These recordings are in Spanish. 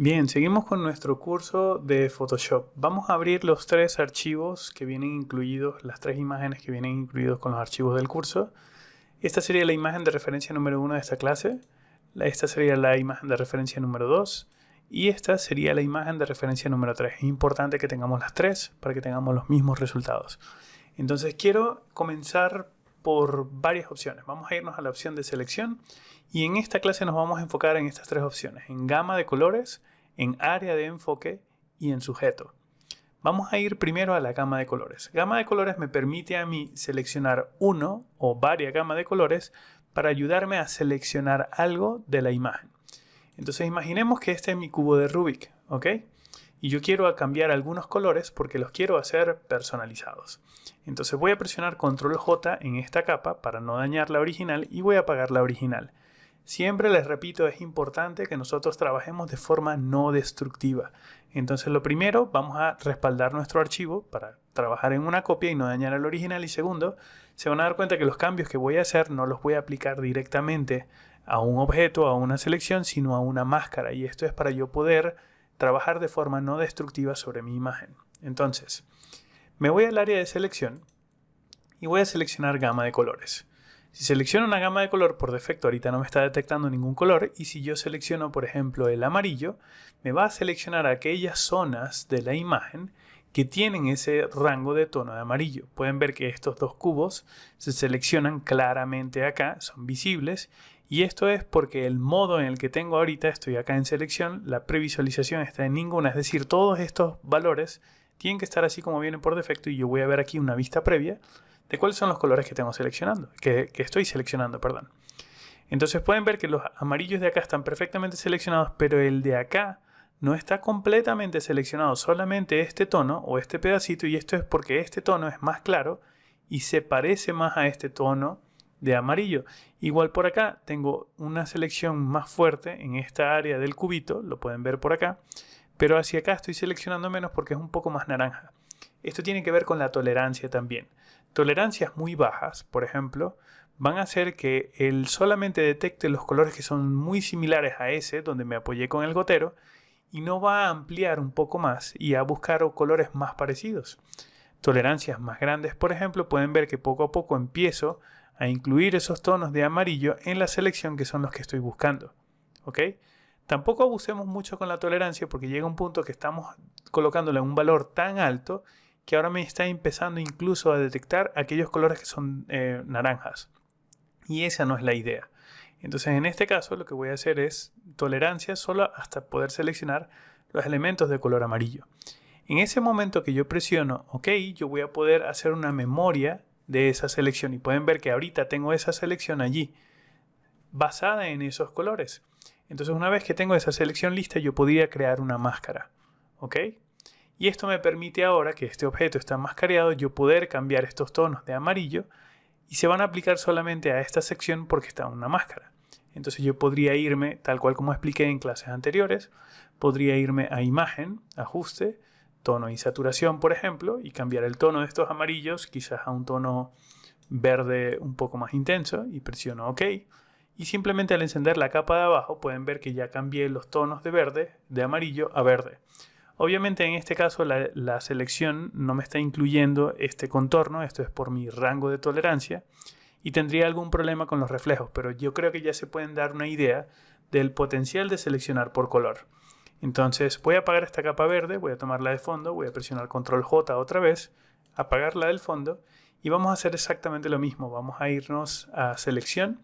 Bien, seguimos con nuestro curso de Photoshop. Vamos a abrir los tres archivos que vienen incluidos, las tres imágenes que vienen incluidos con los archivos del curso. Esta sería la imagen de referencia número 1 de esta clase. Esta sería la imagen de referencia número 2. Y esta sería la imagen de referencia número 3. Es importante que tengamos las tres para que tengamos los mismos resultados. Entonces quiero comenzar por varias opciones. Vamos a irnos a la opción de selección. Y en esta clase nos vamos a enfocar en estas tres opciones, en gama de colores, en área de enfoque y en sujeto. Vamos a ir primero a la gama de colores. Gama de colores me permite a mí seleccionar uno o varias gamas de colores para ayudarme a seleccionar algo de la imagen. Entonces imaginemos que este es mi cubo de Rubik, ¿ok? Y yo quiero cambiar algunos colores porque los quiero hacer personalizados. Entonces voy a presionar Control J en esta capa para no dañar la original y voy a apagar la original. Siempre les repito, es importante que nosotros trabajemos de forma no destructiva. Entonces lo primero, vamos a respaldar nuestro archivo para trabajar en una copia y no dañar el original. Y segundo, se van a dar cuenta que los cambios que voy a hacer no los voy a aplicar directamente a un objeto, a una selección, sino a una máscara. Y esto es para yo poder trabajar de forma no destructiva sobre mi imagen. Entonces, me voy al área de selección y voy a seleccionar gama de colores. Si selecciono una gama de color, por defecto ahorita no me está detectando ningún color, y si yo selecciono, por ejemplo, el amarillo, me va a seleccionar aquellas zonas de la imagen que tienen ese rango de tono de amarillo. Pueden ver que estos dos cubos se seleccionan claramente acá, son visibles, y esto es porque el modo en el que tengo ahorita, estoy acá en selección, la previsualización está en ninguna, es decir, todos estos valores tienen que estar así como vienen por defecto, y yo voy a ver aquí una vista previa de cuáles son los colores que tengo seleccionando, que estoy seleccionando, perdón. Entonces pueden ver que los amarillos de acá están perfectamente seleccionados, pero el de acá no está completamente seleccionado, solamente este tono o este pedacito, y esto es porque este tono es más claro y se parece más a este tono de amarillo. Igual por acá tengo una selección más fuerte en esta área del cubito, lo pueden ver por acá, pero hacia acá estoy seleccionando menos porque es un poco más naranja. Esto tiene que ver con la tolerancia también. Tolerancias muy bajas, por ejemplo, van a hacer que él solamente detecte los colores que son muy similares a ese, donde me apoyé con el gotero, y no va a ampliar un poco más y a buscar colores más parecidos. Tolerancias más grandes, por ejemplo, pueden ver que poco a poco empiezo a incluir esos tonos de amarillo en la selección que son los que estoy buscando. ¿Ok? Tampoco abusemos mucho con la tolerancia porque llega un punto que estamos colocándole un valor tan alto que ahora me está empezando incluso a detectar aquellos colores que son naranjas. Y esa no es la idea. Entonces en este caso lo que voy a hacer es tolerancia solo hasta poder seleccionar los elementos de color amarillo. En ese momento que yo presiono OK, yo voy a poder hacer una memoria de esa selección. Y pueden ver que ahorita tengo esa selección allí, basada en esos colores. Entonces una vez que tengo esa selección lista, yo podría crear una máscara. ¿Ok? Y esto me permite ahora que este objeto está mascareado, yo poder cambiar estos tonos de amarillo y se van a aplicar solamente a esta sección porque está en una máscara. Entonces yo podría irme, tal cual como expliqué en clases anteriores, podría irme a imagen, ajuste, tono y saturación, por ejemplo, y cambiar el tono de estos amarillos quizás a un tono verde un poco más intenso y presiono OK. Y simplemente al encender la capa de abajo pueden ver que ya cambié los tonos de verde, de amarillo a verde. Obviamente en este caso la selección no me está incluyendo este contorno, esto es por mi rango de tolerancia y tendría algún problema con los reflejos, pero yo creo que ya se pueden dar una idea del potencial de seleccionar por color. Entonces voy a apagar esta capa verde, voy a tomarla de fondo, voy a presionar Control J otra vez, apagarla del fondo y vamos a hacer exactamente lo mismo, vamos a irnos a selección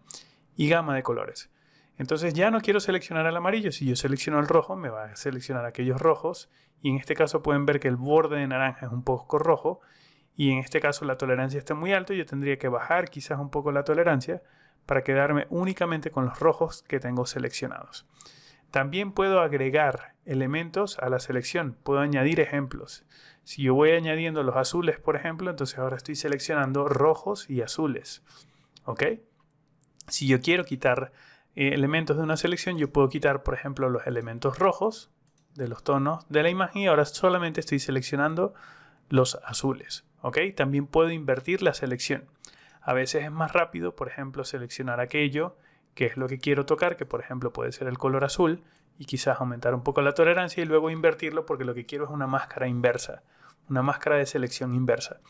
y gama de colores. Entonces ya no quiero seleccionar el amarillo, si yo selecciono el rojo me va a seleccionar aquellos rojos y en este caso pueden ver que el borde de naranja es un poco rojo y en este caso la tolerancia está muy alta, yo tendría que bajar quizás un poco la tolerancia para quedarme únicamente con los rojos que tengo seleccionados. También puedo agregar elementos a la selección, puedo añadir ejemplos. Si yo voy añadiendo los azules, por ejemplo, entonces ahora estoy seleccionando rojos y azules. ¿Ok? Si yo quiero quitar elementos de una selección, yo puedo quitar, por ejemplo, los elementos rojos de los tonos de la imagen y ahora solamente estoy seleccionando los azules. ¿Ok? También puedo invertir la selección. A veces es más rápido, por ejemplo, seleccionar aquello qué es lo que quiero tocar, que por ejemplo puede ser el color azul, y quizás aumentar un poco la tolerancia y luego invertirlo porque lo que quiero es una máscara inversa, una máscara de selección inversa.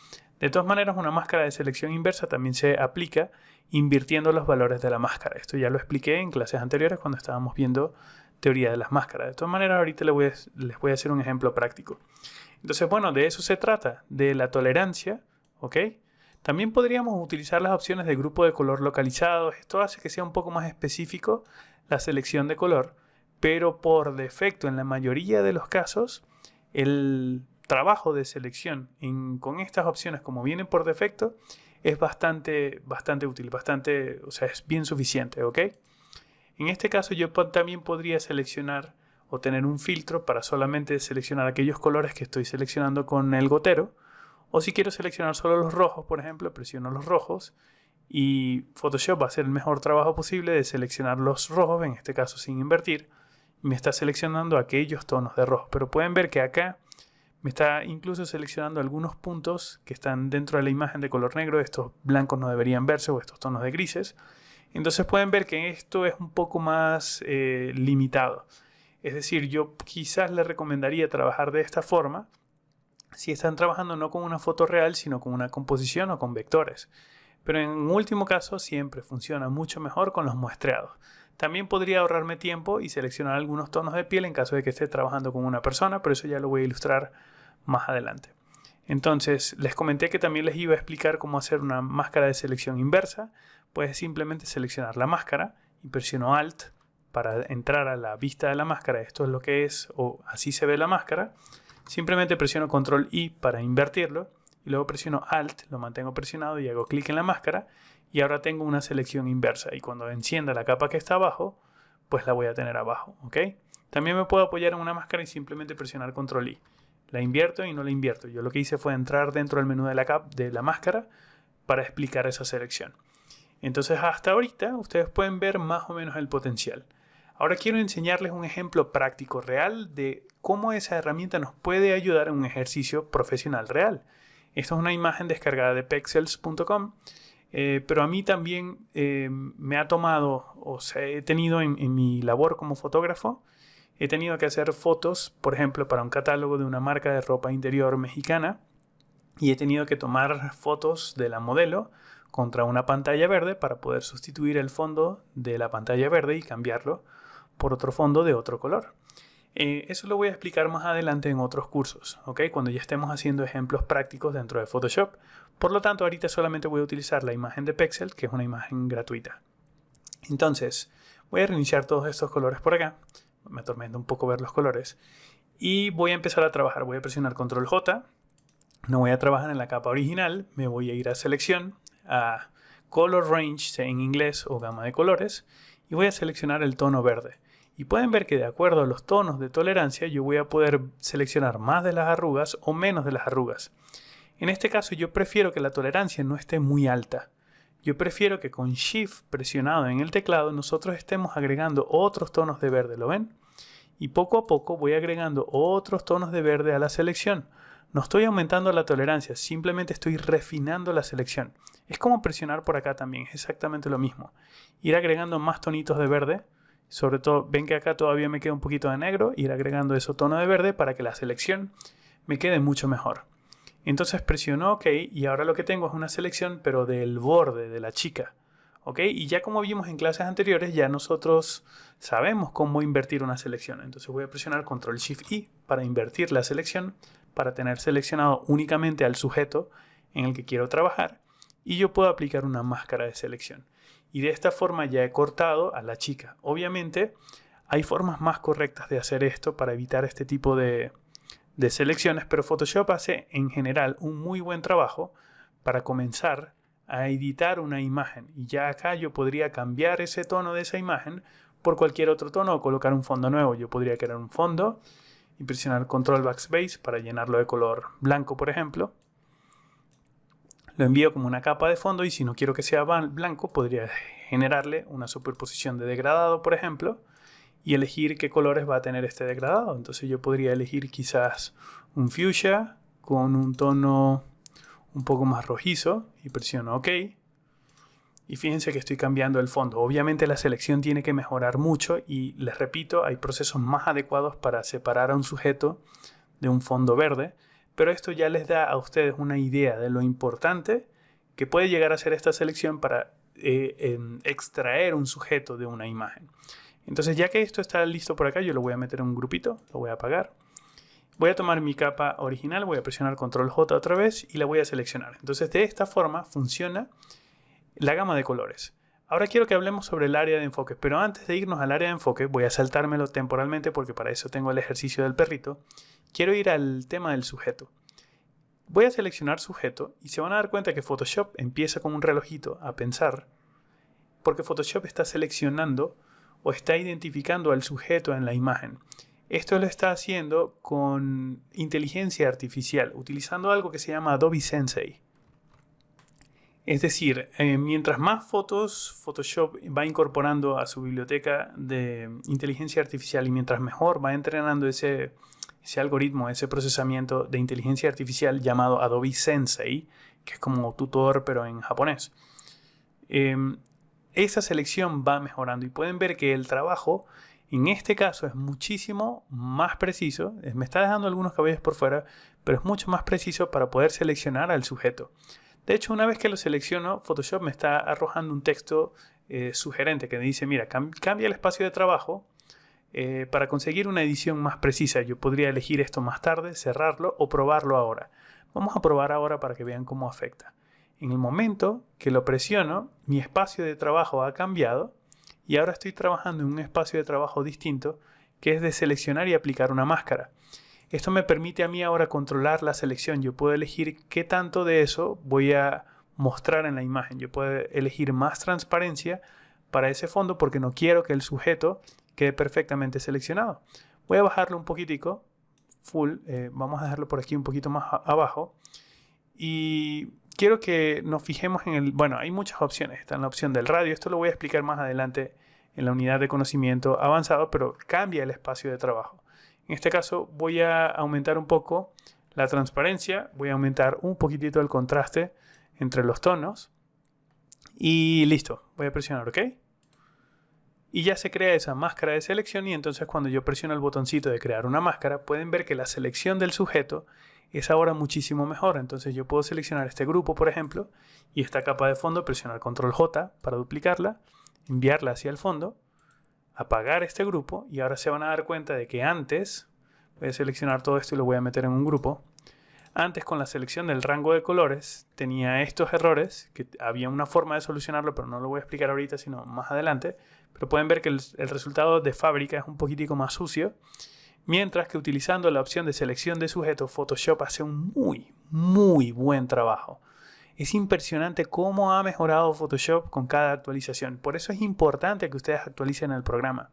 De todas maneras, una máscara de selección inversa también se aplica invirtiendo los valores de la máscara. Esto ya lo expliqué en clases anteriores cuando estábamos viendo teoría de las máscaras. De todas maneras, ahorita les voy a hacer un ejemplo práctico. Entonces, bueno, de eso se trata, de la tolerancia, ¿ok? También podríamos utilizar las opciones de grupo de color localizado. Esto hace que sea un poco más específico la selección de color, pero por defecto, en la mayoría de los casos, el trabajo de selección con estas opciones como vienen por defecto es bastante útil, o sea, es bien suficiente, ¿ok? En este caso yo también podría seleccionar o tener un filtro para solamente seleccionar aquellos colores que estoy seleccionando con el gotero, o si quiero seleccionar solo los rojos, por ejemplo, presiono los rojos y Photoshop va a hacer el mejor trabajo posible de seleccionar los rojos, en este caso sin invertir, me está seleccionando aquellos tonos de rojo, pero pueden ver que acá me está incluso seleccionando algunos puntos que están dentro de la imagen de color negro. Estos blancos no deberían verse, o estos tonos de grises. Entonces pueden ver que esto es un poco más limitado. Es decir, yo quizás les recomendaría trabajar de esta forma si están trabajando no con una foto real, sino con una composición o con vectores. Pero en último caso siempre funciona mucho mejor con los muestreados. También podría ahorrarme tiempo y seleccionar algunos tonos de piel en caso de que esté trabajando con una persona, pero eso ya lo voy a ilustrar más adelante. Entonces, les comenté que también les iba a explicar cómo hacer una máscara de selección inversa. Puedes simplemente seleccionar la máscara y presiono Alt para entrar a la vista de la máscara. Esto es lo que es, o así se ve la máscara. Simplemente presiono Control I para invertirlo y luego presiono Alt, lo mantengo presionado y hago clic en la máscara y ahora tengo una selección inversa y cuando encienda la capa que está abajo, pues la voy a tener abajo, ¿ok? También me puedo apoyar en una máscara y simplemente presionar Control I. La invierto y no la invierto. Yo lo que hice fue entrar dentro del menú de la máscara para explicar esa selección. Entonces hasta ahorita ustedes pueden ver más o menos el potencial. Ahora quiero enseñarles un ejemplo práctico real de cómo esa herramienta nos puede ayudar en un ejercicio profesional real. Esta es una imagen descargada de pexels.com, pero a mí también me ha tomado, o sea, he tenido en mi labor como fotógrafo, he tenido que hacer fotos, por ejemplo, para un catálogo de una marca de ropa interior mexicana y he tenido que tomar fotos de la modelo contra una pantalla verde para poder sustituir el fondo de la pantalla verde y cambiarlo por otro fondo de otro color. Eso lo voy a explicar más adelante en otros cursos, ¿ok? Cuando ya estemos haciendo ejemplos prácticos dentro de Photoshop. Por lo tanto, ahorita solamente voy a utilizar la imagen de Pexel, que es una imagen gratuita. Entonces, voy a reiniciar todos estos colores por acá. Me atormenta un poco ver los colores. Y voy a empezar a trabajar. Voy a presionar Control J. No voy a trabajar en la capa original. Me voy a ir a Selección, a Color Range en inglés o gama de colores. Y voy a seleccionar el tono verde. Y pueden ver que de acuerdo a los tonos de tolerancia yo voy a poder seleccionar más de las arrugas o menos de las arrugas. En este caso yo prefiero que la tolerancia no esté muy alta. Yo prefiero que con Shift presionado en el teclado nosotros estemos agregando otros tonos de verde, ¿lo ven? Y poco a poco voy agregando otros tonos de verde a la selección. No estoy aumentando la tolerancia, simplemente estoy refinando la selección. Es como presionar por acá también, es exactamente lo mismo. Ir agregando más tonitos de verde. Sobre todo, ven que acá todavía me queda un poquito de negro, ir agregando ese tono de verde para que la selección me quede mucho mejor. Entonces presiono OK y ahora lo que tengo es una selección pero del borde de la chica. ¿Ok? Y ya como vimos en clases anteriores, ya nosotros sabemos cómo invertir una selección. Entonces voy a presionar Control Shift I para invertir la selección, para tener seleccionado únicamente al sujeto en el que quiero trabajar y yo puedo aplicar una máscara de selección. Y de esta forma ya he cortado a la chica. Obviamente hay formas más correctas de hacer esto para evitar este tipo de selecciones, pero Photoshop hace en general un muy buen trabajo para comenzar a editar una imagen. Y ya acá yo podría cambiar ese tono de esa imagen por cualquier otro tono o colocar un fondo nuevo. Yo podría crear un fondo y presionar Control Backspace para llenarlo de color blanco, por ejemplo. Lo envío como una capa de fondo y si no quiero que sea blanco, podría generarle una superposición de degradado, por ejemplo, y elegir qué colores va a tener este degradado. Entonces yo podría elegir quizás un fuchsia con un tono un poco más rojizo y presiono OK. Y fíjense que estoy cambiando el fondo. Obviamente la selección tiene que mejorar mucho y les repito, hay procesos más adecuados para separar a un sujeto de un fondo verde, pero esto ya les da a ustedes una idea de lo importante que puede llegar a ser esta selección para extraer un sujeto de una imagen. Entonces, ya que esto está listo por acá, yo lo voy a meter en un grupito, lo voy a apagar. Voy a tomar mi capa original, voy a presionar Control J otra vez y la voy a seleccionar. Entonces, de esta forma funciona la gama de colores. Ahora quiero que hablemos sobre el área de enfoque, pero antes de irnos al área de enfoque, voy a saltármelo temporalmente porque para eso tengo el ejercicio del perrito. Quiero ir al tema del sujeto. Voy a seleccionar sujeto y se van a dar cuenta que Photoshop empieza con un relojito a pensar, porque Photoshop está seleccionando o está identificando al sujeto en la imagen. Esto lo está haciendo con inteligencia artificial, utilizando algo que se llama Adobe Sensei. Es decir, mientras más fotos Photoshop va incorporando a su biblioteca de inteligencia artificial y mientras mejor va entrenando ese algoritmo, ese procesamiento de inteligencia artificial llamado Adobe Sensei, que es como tutor pero en japonés, esa selección va mejorando y pueden ver que el trabajo en este caso es muchísimo más preciso. Me está dejando algunos cabellos por fuera, pero es mucho más preciso para poder seleccionar al sujeto. De hecho, una vez que lo selecciono, Photoshop me está arrojando un texto sugerente que me dice, mira, cambia el espacio de trabajo para conseguir una edición más precisa. Yo podría elegir esto más tarde, cerrarlo o probarlo ahora. Vamos a probar ahora para que vean cómo afecta. En el momento que lo presiono, mi espacio de trabajo ha cambiado y ahora estoy trabajando en un espacio de trabajo distinto que es de seleccionar y aplicar una máscara. Esto me permite a mí ahora controlar la selección. Yo puedo elegir qué tanto de eso voy a mostrar en la imagen. Yo puedo elegir más transparencia para ese fondo porque no quiero que el sujeto quede perfectamente seleccionado. Voy a bajarlo un poquitico, full. Vamos a dejarlo por aquí un poquito más abajo. Y quiero que nos fijemos en el... Bueno, hay muchas opciones. Está en la opción del radio. Esto lo voy a explicar más adelante en la unidad de conocimiento avanzado, pero cambia el espacio de trabajo. En este caso voy a aumentar un poco la transparencia. Voy a aumentar un poquitito el contraste entre los tonos. Y listo. Voy a presionar OK. Y ya se crea esa máscara de selección y entonces cuando yo presiono el botoncito de crear una máscara, pueden ver que la selección del sujeto es ahora muchísimo mejor. Entonces yo puedo seleccionar este grupo, por ejemplo, y esta capa de fondo, presionar Control J para duplicarla, enviarla hacia el fondo, apagar este grupo y ahora se van a dar cuenta de que antes, voy a seleccionar todo esto y lo voy a meter en un grupo. Antes con la selección del rango de colores tenía estos errores, que había una forma de solucionarlo, pero no lo voy a explicar ahorita, sino más adelante. Pero pueden ver que el resultado de fábrica es un poquitico más sucio. Mientras que utilizando la opción de selección de sujeto, Photoshop hace un muy buen trabajo. Es impresionante cómo ha mejorado Photoshop con cada actualización. Por eso es importante que ustedes actualicen el programa.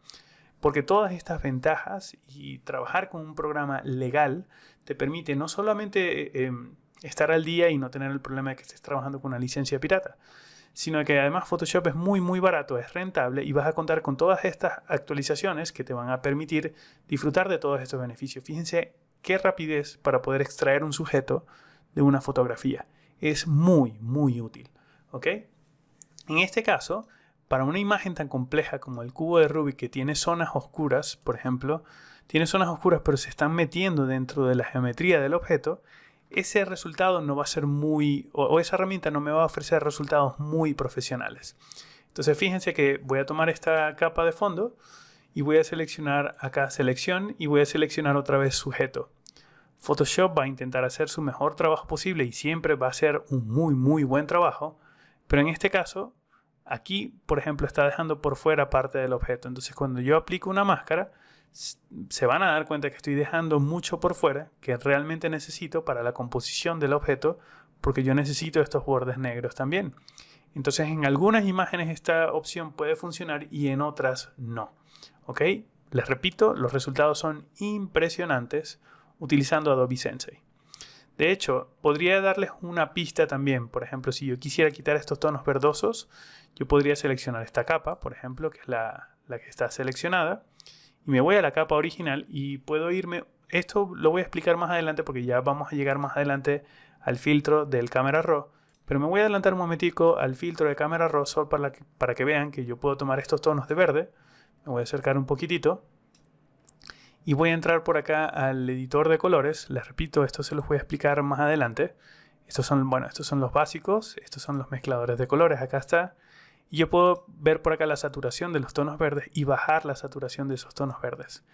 Porque todas estas ventajas y trabajar con un programa legal te permite no solamente estar al día y no tener el problema de que estés trabajando con una licencia pirata, sino que además Photoshop es muy barato, es rentable y vas a contar con todas estas actualizaciones que te van a permitir disfrutar de todos estos beneficios. Fíjense qué rapidez para poder extraer un sujeto de una fotografía. Es muy útil. ¿Ok? En este caso, para una imagen tan compleja como el cubo de Rubik que tiene zonas oscuras, por ejemplo, tiene zonas oscuras pero se están metiendo dentro de la geometría del objeto, ese resultado no va a ser o esa herramienta no me va a ofrecer resultados muy profesionales. Entonces fíjense que voy a tomar esta capa de fondo y voy a seleccionar acá selección y voy a seleccionar otra vez sujeto. Photoshop va a intentar hacer su mejor trabajo posible y siempre va a hacer un muy buen trabajo, pero en este caso aquí, por ejemplo, está dejando por fuera parte del objeto. Entonces cuando yo aplico una máscara, se van a dar cuenta que estoy dejando mucho por fuera que realmente necesito para la composición del objeto, porque yo necesito estos bordes negros también. Entonces en algunas imágenes esta opción puede funcionar y en otras no. ¿Ok? Les repito, los resultados son impresionantes utilizando Adobe Sensei. De hecho, podría darles una pista también. Por ejemplo, si yo quisiera quitar estos tonos verdosos, yo podría seleccionar esta capa, por ejemplo, que es la que está seleccionada. Y me voy a la capa original y puedo irme... Esto lo voy a explicar más adelante porque ya vamos a llegar más adelante al filtro del Camera Raw. Pero me voy a adelantar un momentico al filtro de cámara raw solo para que vean que yo puedo tomar estos tonos de verde. Me voy a acercar un poquitito. Y voy a entrar por acá al editor de colores. Les repito, esto se los voy a explicar más adelante. Estos son los básicos. Estos son los mezcladores de colores. Acá está. Y yo puedo ver por acá la saturación de los tonos verdes y bajar la saturación de esos tonos verdes.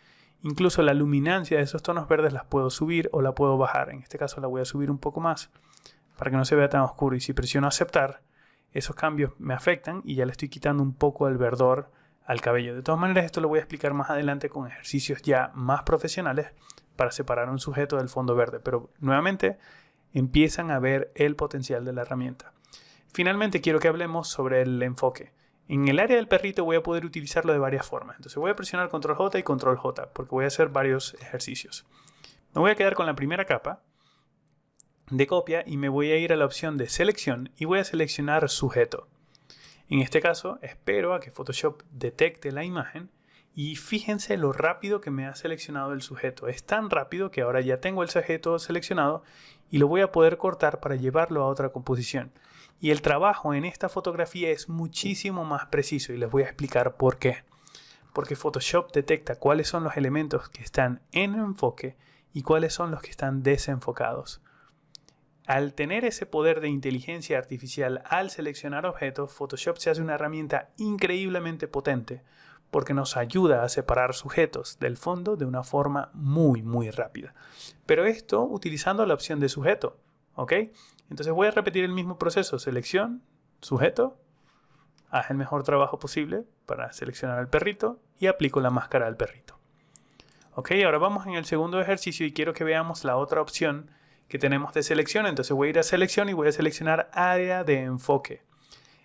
Incluso la luminancia de esos tonos verdes las puedo subir o la puedo bajar. En este caso la voy a subir un poco más para que no se vea tan oscuro. Y si presiono aceptar, esos cambios me afectan y ya le estoy quitando un poco el verdor al cabello. De todas maneras, esto lo voy a explicar más adelante con ejercicios ya más profesionales para separar un sujeto del fondo verde. Pero nuevamente empiezan a ver el potencial de la herramienta. Finalmente quiero que hablemos sobre el enfoque. En el área del perrito voy a poder utilizarlo de varias formas. Entonces voy a presionar Control J y Control J porque voy a hacer varios ejercicios. Me voy a quedar con la primera capa de copia y me voy a ir a la opción de selección y voy a seleccionar sujeto. En este caso espero a que Photoshop detecte la imagen y fíjense lo rápido que me ha seleccionado el sujeto. Es tan rápido que ahora ya tengo el sujeto seleccionado y lo voy a poder cortar para llevarlo a otra composición. Y el trabajo en esta fotografía es muchísimo más preciso y les voy a explicar por qué. Porque Photoshop detecta cuáles son los elementos que están en enfoque y cuáles son los que están desenfocados. Al tener ese poder de inteligencia artificial al seleccionar objetos, Photoshop se hace una herramienta increíblemente potente porque nos ayuda a separar sujetos del fondo de una forma muy rápida. Pero esto utilizando la opción de sujeto, ¿ok? Entonces voy a repetir el mismo proceso, selección, sujeto, haz el mejor trabajo posible para seleccionar al perrito y aplico la máscara al perrito. Ok, ahora vamos en el segundo ejercicio y quiero que veamos la otra opción que tenemos de selección. Entonces voy a ir a selección y voy a seleccionar área de enfoque.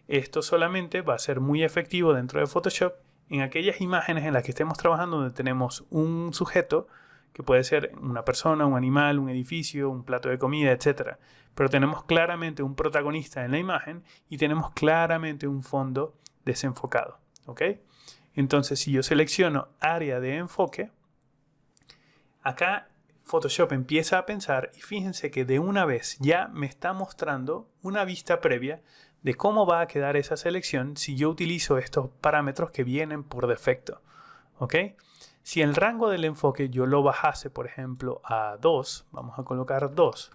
Esto solamente va a ser muy efectivo dentro de Photoshop en aquellas imágenes en las que estemos trabajando donde tenemos un sujeto que puede ser una persona, un animal, un edificio, un plato de comida, etc. Pero tenemos claramente un protagonista en la imagen y tenemos claramente un fondo desenfocado. ¿Ok? Entonces, si yo selecciono área de enfoque, acá Photoshop empieza a pensar y fíjense que de una vez ya me está mostrando una vista previa de cómo va a quedar esa selección si yo utilizo estos parámetros que vienen por defecto. ¿Ok? Si el rango del enfoque yo lo bajase, por ejemplo, a 2, vamos a colocar 2,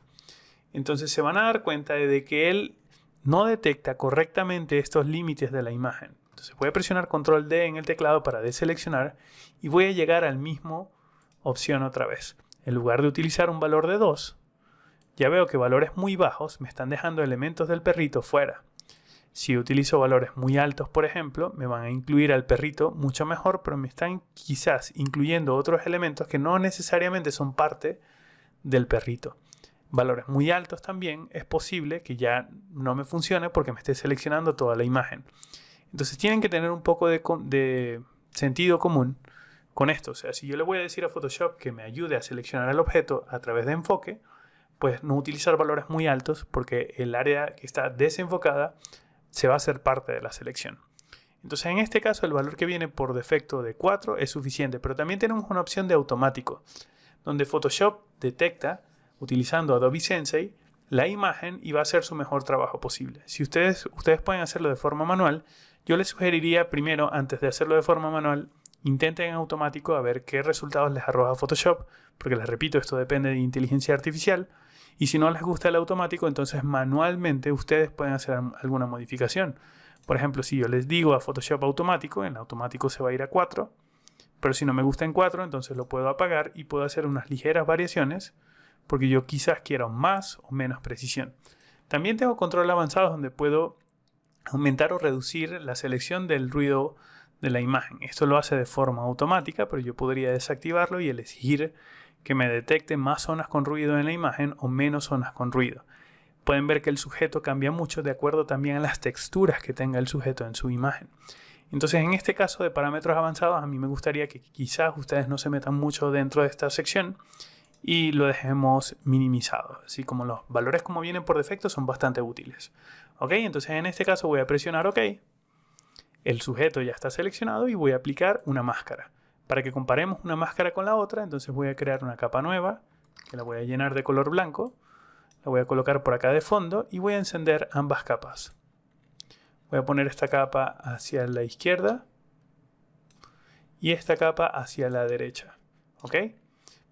entonces se van a dar cuenta de que él no detecta correctamente estos límites de la imagen. Entonces voy a presionar Control D en el teclado para deseleccionar y voy a llegar al mismo opción otra vez. En lugar de utilizar un valor de 2, ya veo que valores muy bajos me están dejando elementos del perrito fuera. Si utilizo valores muy altos, por ejemplo, me van a incluir al perrito mucho mejor, pero me están quizás incluyendo otros elementos que no necesariamente son parte del perrito. Valores muy altos también es posible que ya no me funcione porque me esté seleccionando toda la imagen. Entonces tienen que tener un poco de sentido común con esto. O sea, si yo le voy a decir a Photoshop que me ayude a seleccionar el objeto a través de enfoque, pues no utilizar valores muy altos porque el área que está desenfocada se va a hacer parte de la selección. Entonces en este caso el valor que viene por defecto de 4 es suficiente, pero también tenemos una opción de automático, donde Photoshop detecta, utilizando Adobe Sensei, la imagen y va a hacer su mejor trabajo posible. Si ustedes pueden hacerlo de forma manual, yo les sugeriría primero, antes de hacerlo de forma manual, intenten en automático a ver qué resultados les arroja Photoshop, porque les repito, esto depende de inteligencia artificial. Y si no les gusta el automático, entonces manualmente ustedes pueden hacer alguna modificación. Por ejemplo, si yo les digo a Photoshop automático, en automático se va a ir a 4. Pero si no me gusta en 4, entonces lo puedo apagar y puedo hacer unas ligeras variaciones porque yo quizás quiera más o menos precisión. También tengo control avanzados donde puedo aumentar o reducir la selección del ruido de la imagen. Esto lo hace de forma automática, pero yo podría desactivarlo y elegir que me detecte más zonas con ruido en la imagen o menos zonas con ruido. Pueden ver que el sujeto cambia mucho de acuerdo también a las texturas que tenga el sujeto en su imagen. Entonces en este caso de parámetros avanzados a mí me gustaría que quizás ustedes no se metan mucho dentro de esta sección y lo dejemos minimizado. Así como los valores como vienen por defecto son bastante útiles. Ok, entonces en este caso voy a presionar OK. El sujeto ya está seleccionado y voy a aplicar una máscara. Para que comparemos una máscara con la otra, entonces voy a crear una capa nueva, que la voy a llenar de color blanco. La voy a colocar por acá de fondo y voy a encender ambas capas. Voy a poner esta capa hacia la izquierda y esta capa hacia la derecha. ¿Ok?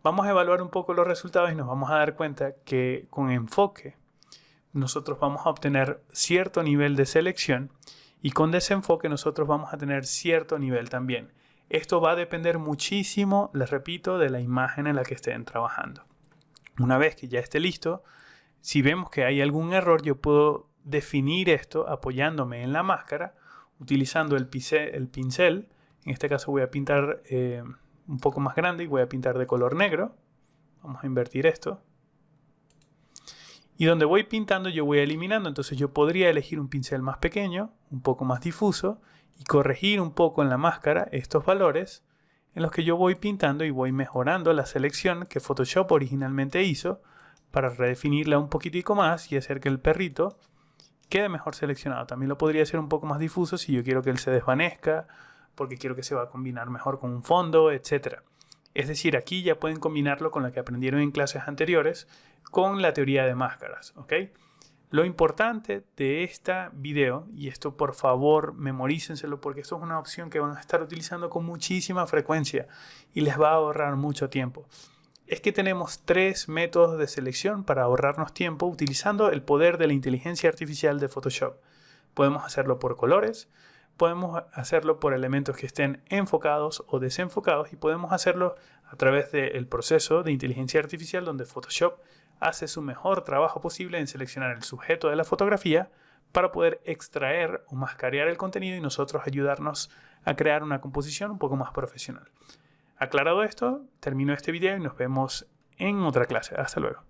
Vamos a evaluar un poco los resultados y nos vamos a dar cuenta que con enfoque nosotros vamos a obtener cierto nivel de selección y con desenfoque nosotros vamos a tener cierto nivel también. Esto va a depender muchísimo, les repito, de la imagen en la que estén trabajando. Una vez que ya esté listo, si vemos que hay algún error, yo puedo definir esto apoyándome en la máscara, utilizando el pincel. En este caso voy a pintar un poco más grande y voy a pintar de color negro. Vamos a invertir esto. Y donde voy pintando yo voy eliminando. Entonces yo podría elegir un pincel más pequeño, un poco más difuso, y corregir un poco en la máscara estos valores en los que yo voy pintando y voy mejorando la selección que Photoshop originalmente hizo para redefinirla un poquitico más y hacer que el perrito quede mejor seleccionado. También lo podría hacer un poco más difuso si yo quiero que él se desvanezca, porque quiero que se va a combinar mejor con un fondo, etc. Es decir, aquí ya pueden combinarlo con lo que aprendieron en clases anteriores con la teoría de máscaras, ¿ok? Lo importante de este video, y esto por favor memorícenselo porque esto es una opción que van a estar utilizando con muchísima frecuencia y les va a ahorrar mucho tiempo, es que tenemos 3 métodos de selección para ahorrarnos tiempo utilizando el poder de la inteligencia artificial de Photoshop. Podemos hacerlo por colores, podemos hacerlo por elementos que estén enfocados o desenfocados y podemos hacerlo a través del proceso de inteligencia artificial donde Photoshop hace su mejor trabajo posible en seleccionar el sujeto de la fotografía para poder extraer o mascarear el contenido y nosotros ayudarnos a crear una composición un poco más profesional. Aclarado esto, termino este video y nos vemos en otra clase. Hasta luego.